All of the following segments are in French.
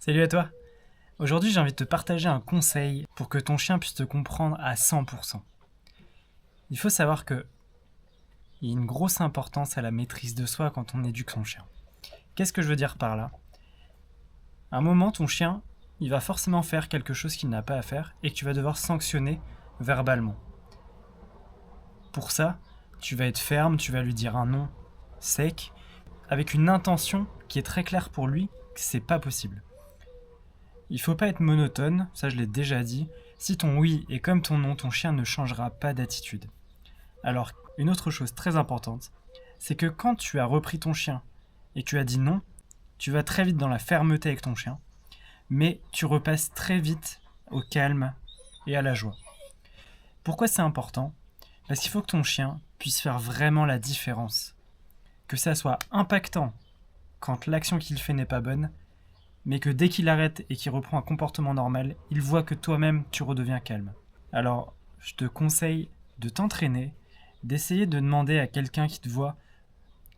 Salut à toi. Aujourd'hui, j'ai envie de te partager un conseil pour que ton chien puisse te comprendre à 100%. Il faut savoir qu'il y a une grosse importance à la maîtrise de soi quand on éduque son chien. Qu'est-ce que je veux dire par là? À un moment, ton chien, il va forcément faire quelque chose qu'il n'a pas à faire et que tu vas devoir sanctionner verbalement. Pour ça, tu vas être ferme, tu vas lui dire un non sec, avec une intention qui est très claire pour lui que c'est pas possible. Il faut pas être monotone, ça je l'ai déjà dit. Si ton oui est comme ton non, ton chien ne changera pas d'attitude. Alors, une autre chose très importante, c'est que quand tu as repris ton chien et que tu as dit non, tu vas très vite dans la fermeté avec ton chien, mais tu repasses très vite au calme et à la joie. Pourquoi c'est important? Parce qu'il faut que ton chien puisse faire vraiment la différence. Que ça soit impactant quand l'action qu'il fait n'est pas bonne, mais que dès qu'il arrête et qu'il reprend un comportement normal, il voit que toi-même tu redeviens calme. Alors, je te conseille de t'entraîner, d'essayer de demander à quelqu'un qui te voit,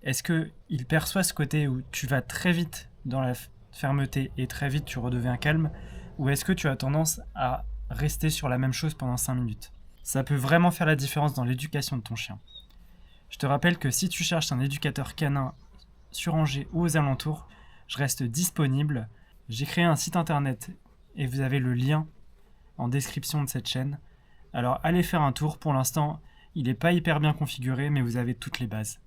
est-ce qu'il perçoit ce côté où tu vas très vite dans la fermeté et très vite tu redeviens calme, ou est-ce que tu as tendance à rester sur la même chose pendant 5 minutes? Ça peut vraiment faire la différence dans l'éducation de ton chien. Je te rappelle que si tu cherches un éducateur canin sur Angers ou aux alentours, je reste disponible. J'ai créé un site internet et vous avez le lien en description de cette chaîne. Alors allez faire un tour, pour l'instant il n'est pas hyper bien configuré mais vous avez toutes les bases.